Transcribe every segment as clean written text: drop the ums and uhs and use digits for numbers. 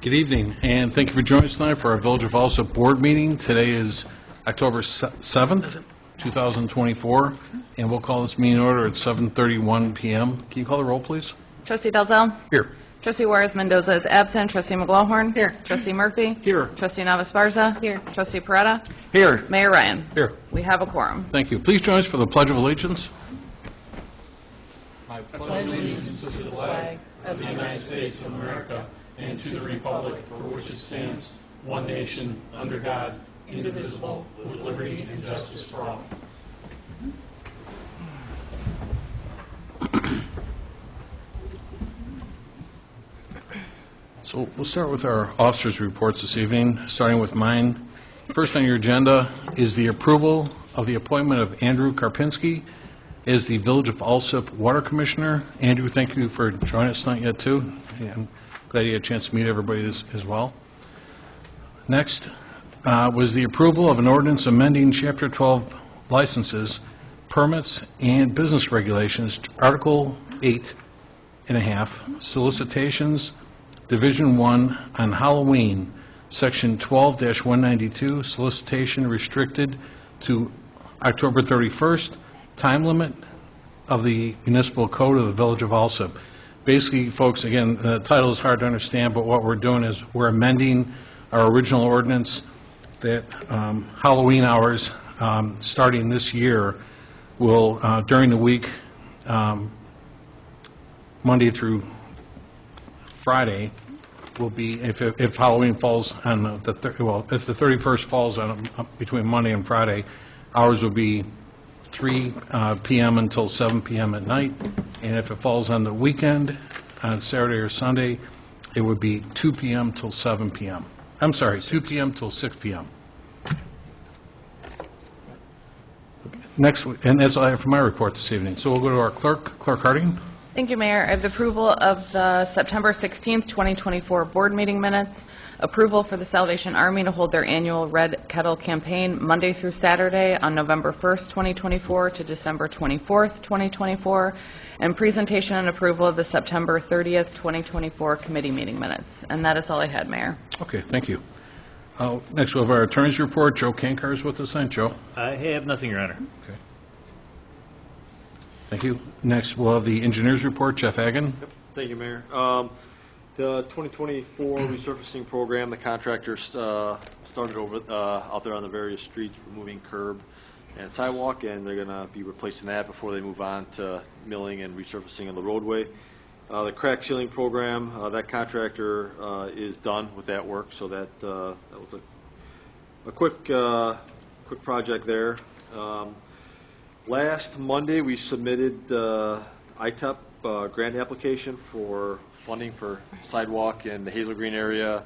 Good evening, and thank you for joining us tonight for our Village of Alsip board meeting. Today is October 7th, 2024, and we'll call this meeting order at 7:31 p.m. Can you call the roll, please? Trustee Dalzell? Here. Trustee Juarez-Mendoza is absent. Trustee McGlowhorn? Here. Trustee Murphy? Here. Trustee Navas-Barza? Here. Trustee Peretta? Here. Mayor Ryan? Here. We have a quorum. Thank you. Please join us for the Pledge of Allegiance. I pledge allegiance to the flag of the United States of America and to the republic for which it stands, one nation, under God, indivisible, with liberty and justice for all. So we'll start with our officers' reports this evening, starting with mine. First on your agenda is the approval of the appointment of Andrew Karpinski as the Village of Alsip Water Commissioner. Andrew, thank you for joining us tonight yet, too. I'm glad you had a chance to meet everybody as well. Next was the approval of an ordinance amending Chapter 12 licenses, permits, and business regulations, Article 8.5, solicitations, Division 1 on Halloween, Section 12-192, solicitation restricted to October 31st, time limit of the municipal code of the Village of Alsip. Basically, folks, again, the title is hard to understand, but what we're doing is we're amending our original ordinance that Halloween hours starting this year will, during the week, Monday through Friday, will be, if Halloween falls on if the 31st falls on between Monday and Friday, hours will be 3 p.m. until 7 p.m. at night, and if it falls on the weekend, on Saturday or Sunday, it would be 2 p.m. till 7 p.m. I'm sorry, 2 p.m. till 6 p.m. Next, and that's all I have for my report this evening. So we'll go to our clerk, Clerk Harding. Thank you, Mayor. I have the approval of the September 16th, 2024 board meeting minutes, approval for the Salvation Army to hold their annual Red Kettle campaign Monday through Saturday on November 1st, 2024 to December 24th, 2024, and presentation and approval of the September 30th, 2024 committee meeting minutes. And that is all I had, Mayor. Okay, thank you. Next, we have our attorney's report. Joe Kankar is with us tonight. Joe. I have nothing, Your Honor. Okay. Thank you. Next, we'll have the engineer's report. Jeff Hagan. Yep. Thank you, Mayor. The 2024 resurfacing program, the contractors started over out there on the various streets, removing curb and sidewalk, and they're going to be replacing that before they move on to milling and resurfacing of the roadway. The crack sealing program, that contractor is done with that work, so that was a quick project there. Last Monday, we submitted the ITEP grant application for funding for sidewalk in the Hazel Green area,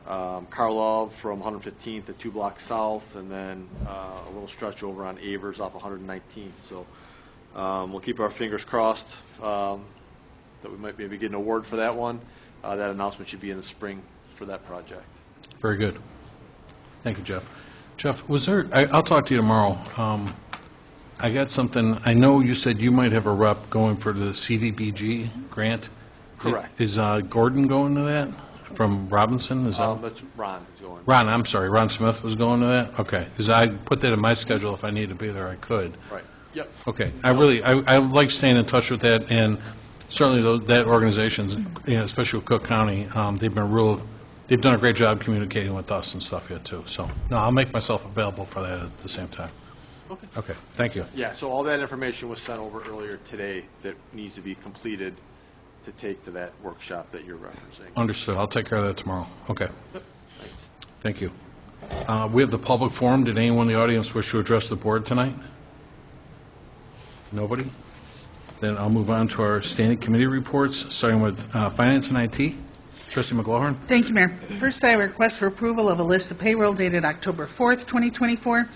Karlov from 115th to 2 blocks south, and then a little stretch over on Avers off 119th. So we'll keep our fingers crossed that we might maybe get an award for that one. That announcement should be in the spring for that project. Very good. Thank you, Jeff. Jeff, was there, I'll talk to you tomorrow. I got something, I know you said you might have a rep going for the CDBG grant. Correct. Is Gordon going to that from Robinson? Is that? That's Ron is going. I'm sorry, Ron Smith was going to that? Okay, because I put that in my schedule. If I need to be there, I could. Right. Yep. Okay, I like staying in touch with that, and certainly that organization, especially with Cook County, they've done a great job communicating with us and stuff yet too. So no, I'll make myself available for that at the same time. Okay, thank you. Yeah, so all that information was sent over earlier today that needs to be completed to take to that workshop that you're referencing. Understood. I'll take care of that tomorrow. Okay. Yep. Thanks. Thank you. We have the public forum. Did anyone in the audience wish to address the board tonight? Nobody? Then I'll move on to our standing committee reports, starting with Finance and IT. Trustee McGlowhorn. Thank you, Mayor. First, I request for approval of a list of payroll dated October 4th, 2024,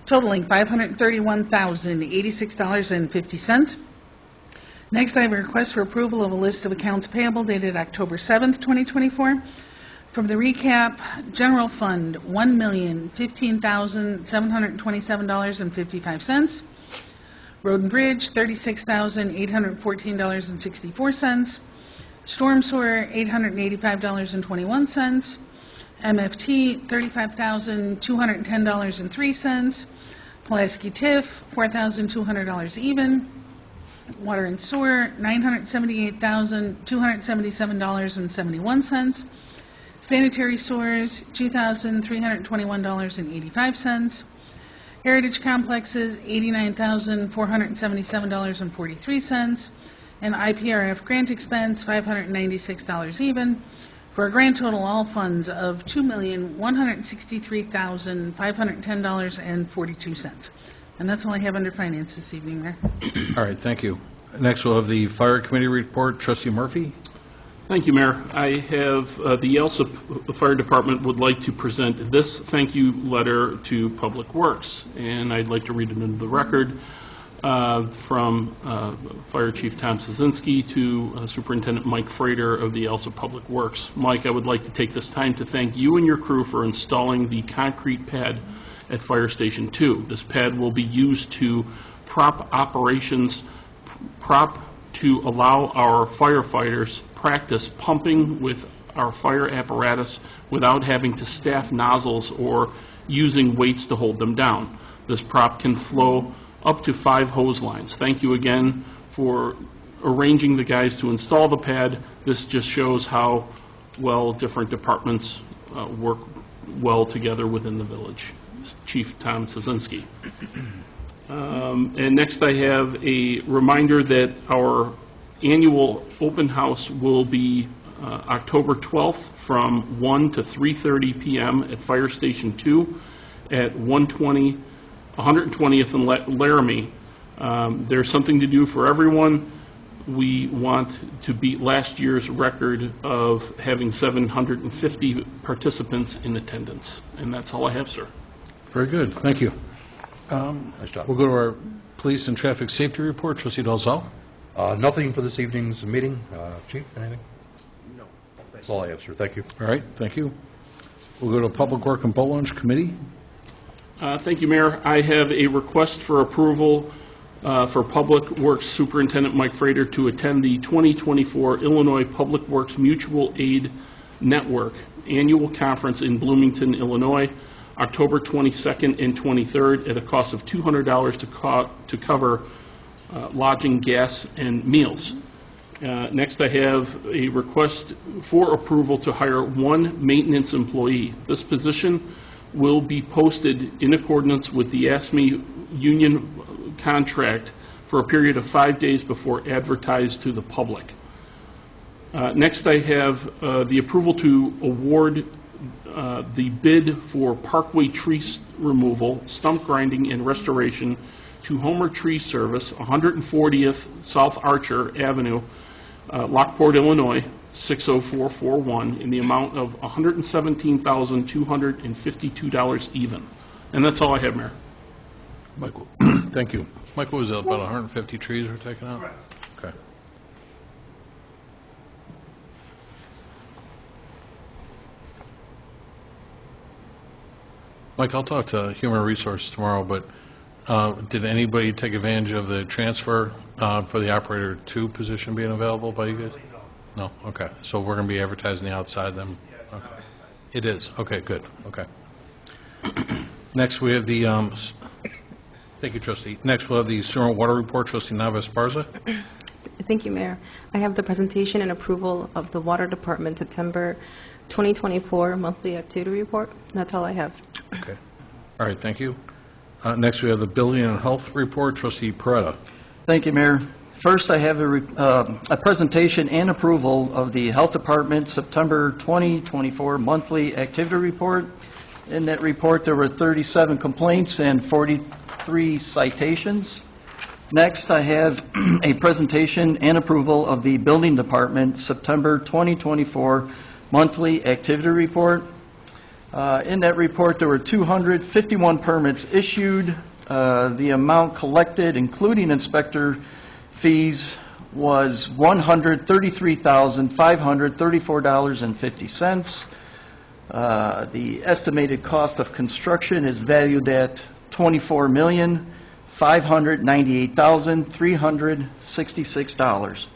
totaling $531,086.50. Next, I have a request for approval of a list of accounts payable dated October 7th, 2024. From the recap, General Fund, $1,015,727.55. Road and Bridge, $36,814.64. Storm sewer, $885.21. MFT, $35,210.03. Pulaski TIF, $4,200 even. Water and sewer, $978,277.71. Sanitary sewers, $2,321.85. Heritage complexes, $89,477.43. And IPRF grant expense, $596 even, for a grand total all funds of $2,163,510.42. And that's all I have under finance this evening, Mayor. All right, thank you. Next, we'll have the Fire Committee report. Trustee Murphy? Thank you, Mayor. I have the Alsip Fire Department would like to present this thank you letter to Public Works, and I'd like to read it into the record from Fire Chief Tom Szynski to Superintendent Mike Frater of the Alsip Public Works. Mike, I would like to take this time to thank you and your crew for installing the concrete pad at Fire Station 2. This pad will be used to prop to allow our firefighters practice pumping with our fire apparatus without having to staff nozzles or using weights to hold them down. This prop can flow up to 5 hose lines. Thank you again for arranging the guys to install the pad. This just shows how well different departments work well together within the village. Chief Tom Szynski. And next I have a reminder that our annual open house will be October 12th from 1 to 3:30 p.m. at Fire Station 2 at 120th and Laramie. There's something to do for everyone. We want to beat last year's record of having 750 participants in attendance. And that's all I have, sir. Very good, thank you. Nice job. We'll go to our Police and Traffic Safety report. Trustee Dalzell? Nothing for this evening's meeting. Chief, anything? No. That's all I have, sir. Thank you. All right, thank you. We'll go to Public Work and Boat Launch Committee. Thank you, Mayor. I have a request for approval for Public Works Superintendent Mike Frater to attend the 2024 Illinois Public Works Mutual Aid Network Annual Conference in Bloomington, Illinois, October 22nd and 23rd at a cost of $200 to cover lodging, gas, and meals. Next, I have a request for approval to hire 1 maintenance employee. This position will be posted in accordance with the ASME union contract for a period of 5 days before advertised to the public. Next, I have the approval to award the bid for parkway tree removal, stump grinding, and restoration to Homer Tree Service, 140th South Archer Avenue, Lockport, Illinois, 60441, in the amount of $117,252 even. And that's all I have, Mayor. Michael, thank you. Michael, was it about 150 trees were taken out? Correct. Okay. Mike, I'll talk to Human Resource tomorrow, but did anybody take advantage of the transfer for the Operator 2 position being available by you guys? No? Okay. So we're going to be advertising the outside then? Okay. It is? Okay, good. Okay. Next, we have the, thank you, Trustee. Next, we'll have the Sewer and Water Report. Trustee Nava-Esparza. Thank you, Mayor. I have the presentation and approval of the Water Department September 2024 monthly activity report. That's all I have. Okay. All right, thank you. Next, we have the Building and Health Report. Trustee Peretta. Thank you, Mayor. First, I have a presentation and approval of the Health Department September 2024 monthly activity report. In that report, there were 37 complaints and 43 citations. Next, I have a presentation and approval of the Building Department September 2024 monthly activity report. In that report, there were 251 permits issued. The amount collected, including inspector fees, was $133,534.50. The estimated cost of construction is valued at $24,598,366.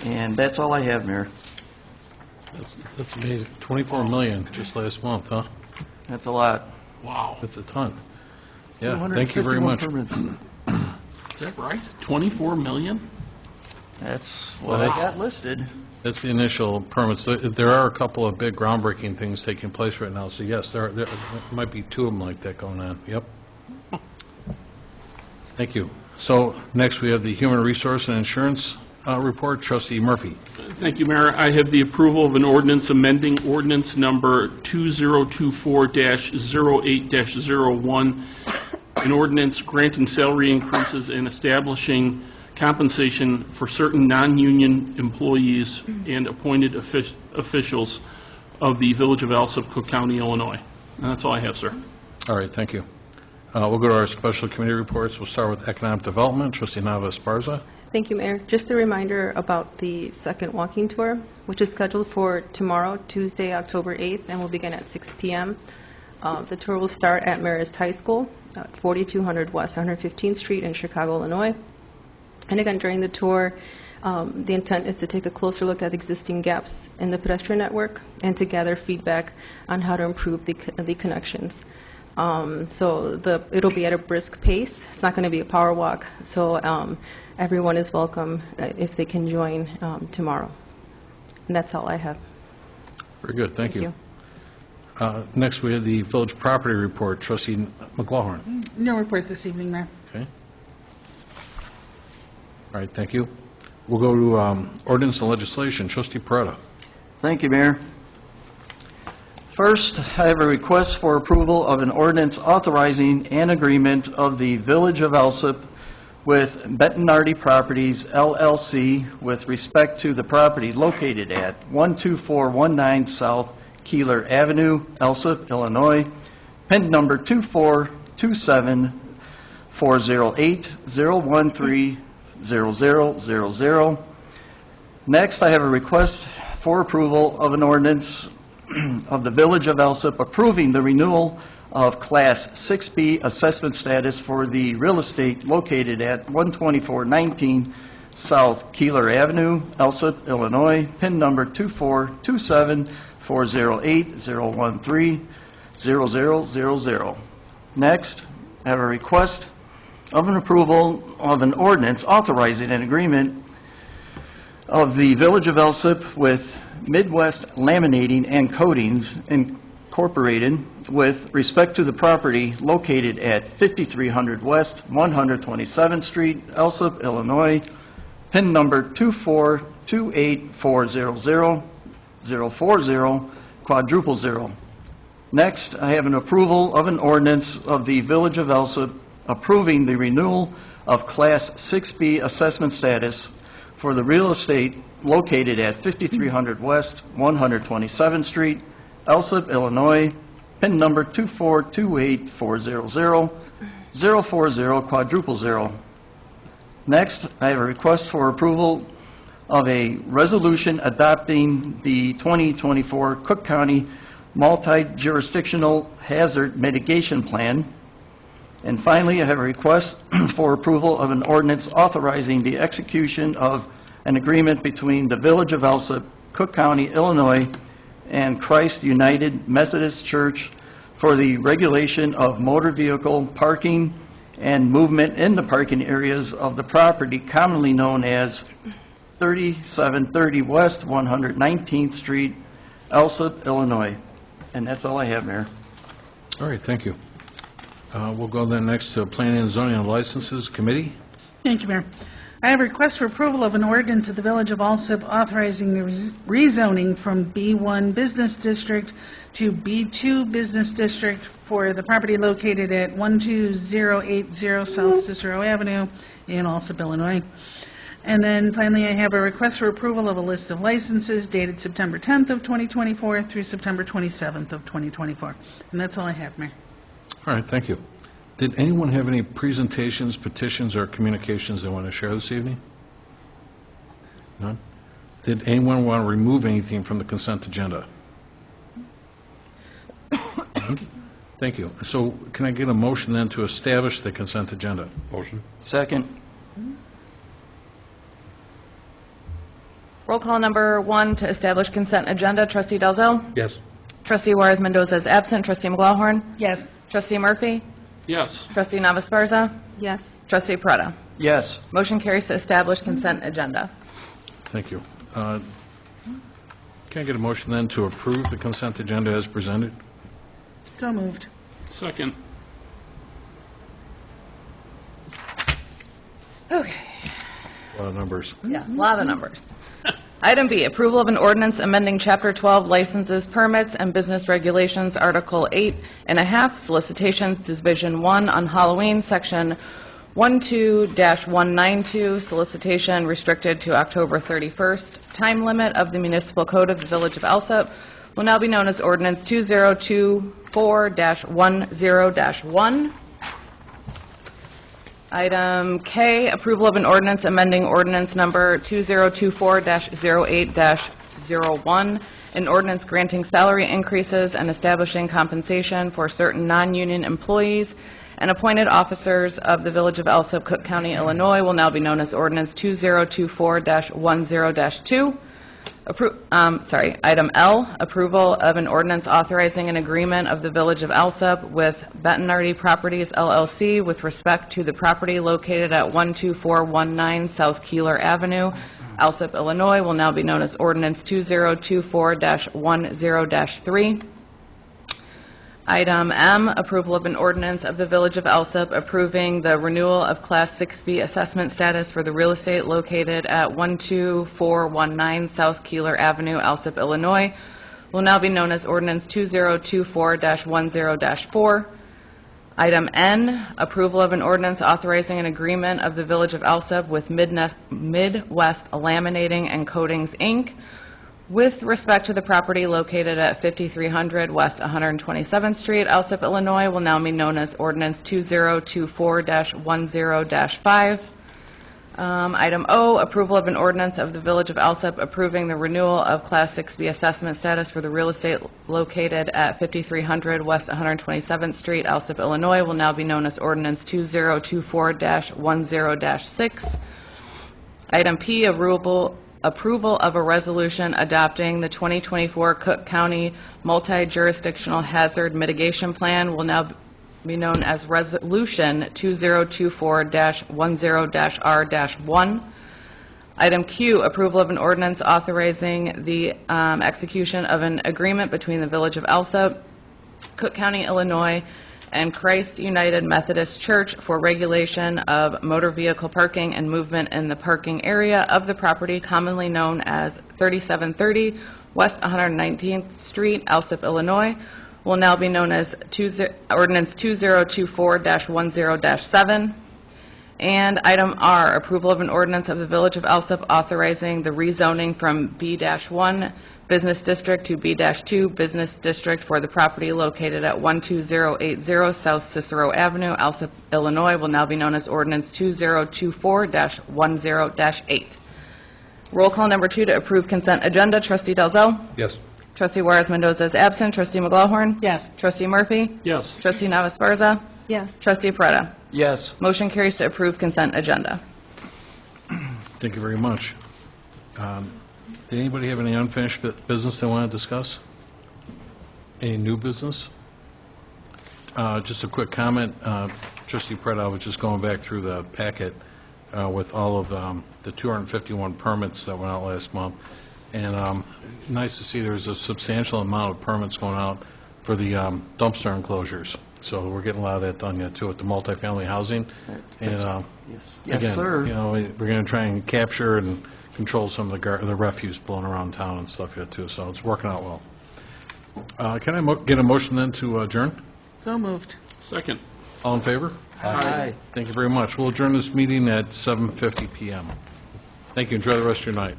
And that's all I have, Mayor. That's amazing. 24 million just last month, huh? That's a lot. Wow. That's a ton. Yeah, thank you very 251 much. permits. Is that right? 24 million? That's what I got listed. That's the initial permits. There are a couple of big groundbreaking things taking place right now, so yes, there might be two of them like that going on. Yep. Thank you. So next, we have the Human Resource and Insurance report. Trustee Murphy. Thank you, Mayor. I have the approval of an ordinance amending ordinance number 2024-08-01, an ordinance granting salary increases and establishing compensation for certain non-union employees and appointed officials of the Village of Alsip, Cook County, Illinois. And that's all I have, sir. All right, thank you. We'll go to our special committee reports. We'll start with Economic Development. Trustee Nava Esparza. Thank you, Mayor. Just a reminder about the second walking tour, which is scheduled for tomorrow, Tuesday, October 8th, and will begin at 6 p.m. The tour will start at Marist High School, 4200 West 115th Street in Chicago, Illinois. And again, during the tour, the intent is to take a closer look at existing gaps in the pedestrian network and to gather feedback on how to improve the connections. So it'll be at a brisk pace. It's not going to be a power walk. So everyone is welcome if they can join tomorrow. And that's all I have. Very good, thank you. Next, we have the Village Property Report. Trustee McLaughlin. No report this evening, Mayor. Okay. All right, thank you. We'll go to Ordinance and Legislation. Trustee Parada. Thank you, Mayor. First, I have a request for approval of an ordinance authorizing an agreement of the Village of Alsip with Bettinardi Properties, LLC, with respect to the property located at 12419 South Keeler Avenue, Alsip, Illinois, PIN number 2427408-013-0000. Next, I have a request for approval of an ordinance of the Village of Alsip approving the renewal of Class 6B assessment status for the real estate located at 12419 South Keeler Avenue, Alsip, Illinois, PIN number 2427408-013-0000. Next, I have a request of an approval of an ordinance authorizing an agreement of the Village of Alsip with Midwest Laminating and Coatings Incorporated with respect to the property located at 5300 West 127th Street, Alsip, Illinois, PIN number 24284004040. Next, I have an approval of an ordinance of the Village of Alsip approving the renewal of Class 6B assessment status for the real estate located at 5300 West 127th Street, Alsip, Illinois, PIN number 24284004040. Next, I have a request for approval of a resolution adopting the 2024 Cook County Multi-Jurisdictional Hazard Mitigation Plan. And finally, I have a request for approval of an ordinance authorizing the execution of an agreement between the Village of Alsip, Cook County, Illinois, and Christ United Methodist Church for the regulation of motor vehicle parking and movement in the parking areas of the property commonly known as 3730 West 119th Street, Alsip, Illinois. And that's all I have, Mayor. All right, thank you. We'll go then next to Planning and Zoning and Licenses Committee. Thank you, Mayor. I have a request for approval of an ordinance of the Village of Alsip authorizing the rezoning from B1 Business District to B2 Business District for the property located at 12080 South Cicero Avenue in Alsip, Illinois. And then finally, I have a request for approval of a list of licenses dated September 10th of 2024 through September 27th of 2024. And that's all I have, Mayor. All right, thank you. Did anyone have any presentations, petitions, or communications they want to share this evening? None? Did anyone want to remove anything from the consent agenda? None? Thank you. So can I get a motion then to establish the consent agenda? Motion. Second. Roll call number 1 to establish consent agenda, trustee Dalzell. Yes. Trustee Juarez Mendoza is absent. Trustee McGlawhorn. Yes. Trustee Murphy. Yes. Trustee Navasparza. Yes. Trustee Prada. Yes. Motion carries to establish consent agenda. Thank you. Can I get a motion then to approve the consent agenda as presented? So moved. Second. Okay. A lot of numbers. Yeah, a lot of numbers. Item B, approval of an ordinance amending Chapter 12 licenses, permits, and business regulations, Article 8.5, solicitations, Division 1 on Halloween, Section 12-192, solicitation restricted to October 31st. Time limit of the municipal code of the Village of Alsip will now be known as Ordinance 2024-10-1. Item K, approval of an ordinance amending ordinance number 2024-08-01, an ordinance granting salary increases and establishing compensation for certain non-union employees and appointed officers of the Village of Alsip, Cook County, Illinois, will now be known as ordinance 2024-10-2. Item L, approval of an ordinance authorizing an agreement of the Village of Alsip with Bettinardi Properties LLC with respect to the property located at 12419 South Keeler Avenue, Alsip, Illinois, will now be known as ordinance 2024-10-3. Item M, approval of an ordinance of the Village of Alsip approving the renewal of Class 6B assessment status for the real estate located at 12419 South Keeler Avenue, Alsip, Illinois, will now be known as ordinance 2024-10-4. Item N, approval of an ordinance authorizing an agreement of the Village of Alsip with Midwest Laminating and Coatings, Inc., with respect to the property located at 5300 West 127th Street, Alsip, Illinois, will now be known as ordinance 2024-10-5. Item O, approval of an ordinance of the Village of Alsip approving the renewal of Class 6B assessment status for the real estate located at 5300 West 127th Street, Alsip, Illinois, will now be known as ordinance 2024-10-6. Item P, approval of a resolution adopting the 2024 Cook County Multi-Jurisdictional Hazard Mitigation Plan will now be known as Resolution 2024-10-R-1. Item Q, approval of an ordinance authorizing the execution of an agreement between the Village of Alsip, Cook County, Illinois, and Christ United Methodist Church for regulation of motor vehicle parking and movement in the parking area of the property commonly known as 3730 West 119th Street, Alsip, Illinois, will now be known as ordinance 2024-10-7. And item R, approval of an ordinance of the Village of Alsip authorizing the rezoning from B-1 Business District to B-2 Business District for the property located at 12080 South Cicero Avenue, Alsip, Illinois, will now be known as ordinance 2024-10-8. Roll call number 2 to approve consent agenda, trustee Dalzell. Yes. Trustee Juarez Mendoza is absent. Trustee McGlawhorn. Yes. Trustee Murphy. Yes. Trustee Navasparza. Yes. Trustee Prada. Yes. Motion carries to approve consent agenda. Thank you very much. Did anybody have any unfinished business they want to discuss? Any new business? Just a quick comment. Trustee Prada, I was just going back through the packet with all of the 251 permits that went out last month. And nice to see there's a substantial amount of permits going out for the dumpster enclosures. So we're getting a lot of that done yet, too, with the multifamily housing. And Yes, again, sir. you know, we're going to try and capture and control some of the refuse blowing around town and stuff yet, too. So it's working out well. Can I get a motion then to adjourn? So moved. Second. All in favor? Aye. Thank you very much. We'll adjourn this meeting at 7:50 p.m. Thank you. Enjoy the rest of your night.